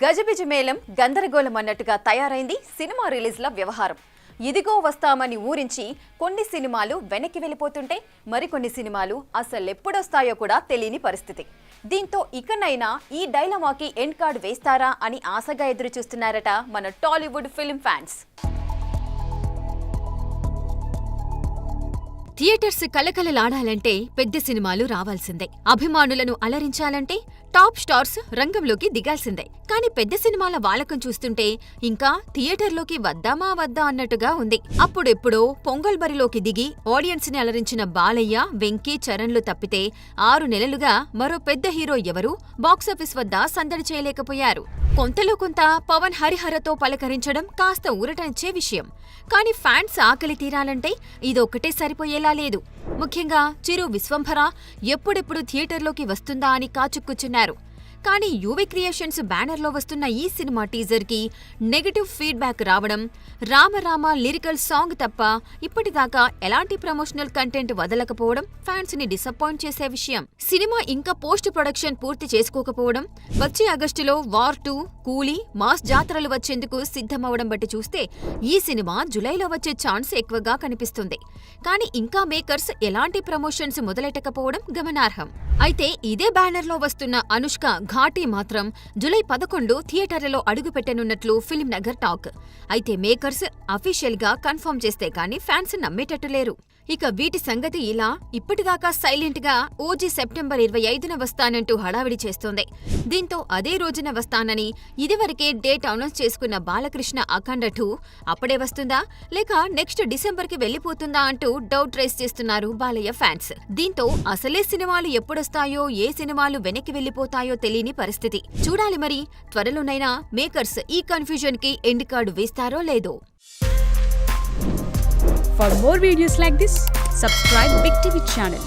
గజిబిజి మేళం గందరగోళం అన్నట్టుగా తయారైంది సినిమా రిలీజ్ల వ్యవహారం. ఇదిగో వస్తామని ఊరించి కొన్ని సినిమాలు వెనక్కి వెళ్ళిపోతుంటే మరికొన్ని సినిమాలు అసలెప్పుడొస్తాయో కూడా తెలియని పరిస్థితి. దీంతో ఇకనైనా ఈ డైలమాకి ఎండ్ కార్డ్ వేస్తారా అని ఆశగా ఎదురు చూస్తున్నారట మన టాలీవుడ్ ఫిల్మ్ ఫ్యాన్స్. థియేటర్స్ కలకలలాడాలంటే పెద్ద సినిమాలు రావాల్సిందే. అభిమానులను అలరించాలంటే టాప్ స్టార్స్ రంగంలోకి దిగాల్సిందే. కానీ పెద్ద సినిమాల వాలకం చూస్తుంటే ఇంకా థియేటర్లోకి వద్దామా వద్దా అన్నట్టుగా ఉంది. అప్పుడెప్పుడో పొంగల్ బరిలోకి దిగి ఆడియన్స్ ని అలరించిన బాలయ్య, వెంకీ, చరణ్లు తప్పితే 6 నెలలుగా మరో పెద్ద హీరో ఎవరూ బాక్సాఫీస్ వద్ద సందడి చేయలేకపోయారు. కొంతలో కొంత పవన్ హరిహరతో పలకరించడం కాస్త ఊరటనిచ్చే విషయం. కానీ ఫ్యాన్స్ ఆకలి తీరాలంటే ఇదొక్కటే సరిపోయేలా లేదు. ముఖ్యంగా చిరు విశ్వంభర ఎప్పుడెప్పుడు థియేటర్లోకి వస్తుందా అని కాచుక్కుచున్నారు. కానీ యూవీ క్రియేషన్స్ బ్యానర్లో వస్తున్న ఈ సినిమా టీజర్కి నెగటివ్ ఫీడ్బ్యాక్ రావడం, రామరామ లిరికల్ సాంగ్ తప్ప ఇప్పటిదాకా ఎలాంటి ప్రమోషనల్ కంటెంట్ వదలకపోవడం ఫ్యాన్స్ ని డిసప్పాయింట్ చేసే విషయం. సినిమా ఇంకా పోస్ట్ ప్రొడక్షన్ పూర్తి చేసుకోకపోవడం, వచ్చే ఆగస్టులో వార్ 2, కూలీ, మాస్ జాతరలు వచ్చేందుకు సిద్ధమవడం బట్టి చూస్తే ఈ సినిమా జులైలో వచ్చే ఛాన్స్ ఎక్కువగా కనిపిస్తుంది. కానీ ఇంకా మేకర్స్ ఎలాంటి ప్రమోషన్స్ మొదలెట్టకపోవడం గమనార్హం. అయితే ఇదే బ్యానర్లో వస్తున్న అనుష్క ఘాటీ మాత్రం జూలై 11 థియేటర్లలో అడుగుపెట్టనున్నట్లు ఫిల్మ్ నగర్ టాక్. అయితే మేకర్స్ అఫీషియల్ గా కన్ఫర్మ్ చేస్తే కానీ ఫ్యాన్స్ నమ్మేటట్టు లేరు. ఇక వీటి సంగతి ఇలా ఇప్పటిదాకా సైలెంట్ గా ఓజీ సెప్టెంబర్ 25న వస్తానంటూ హడావిడి చేస్తోంది. దీంతో అదే రోజున వస్తానని ఇదివరకే డేట్ అనౌన్స్ చేసుకున్న బాలకృష్ణ అఖండ 2 అప్పుడే వస్తుందా లేక నెక్స్ట్ డిసెంబర్ కి వెళ్లిపోతుందా అంటూ డౌట్ రైజ్ చేస్తున్నారు బాలయ్య ఫ్యాన్స్. దీంతో అసలే సినిమాలు ఎప్పుడొస్తాయో, ఏ సినిమాలు వెనక్కి వెళ్లిపోతాయో తెలియని పరిస్థితి. చూడాలి మరి త్వరలోనైనా మేకర్స్ ఈ కన్ఫ్యూజన్ కి ఎండ్ కార్డు వేస్తారో లేదో. For more videos like this, subscribe Big TV channel.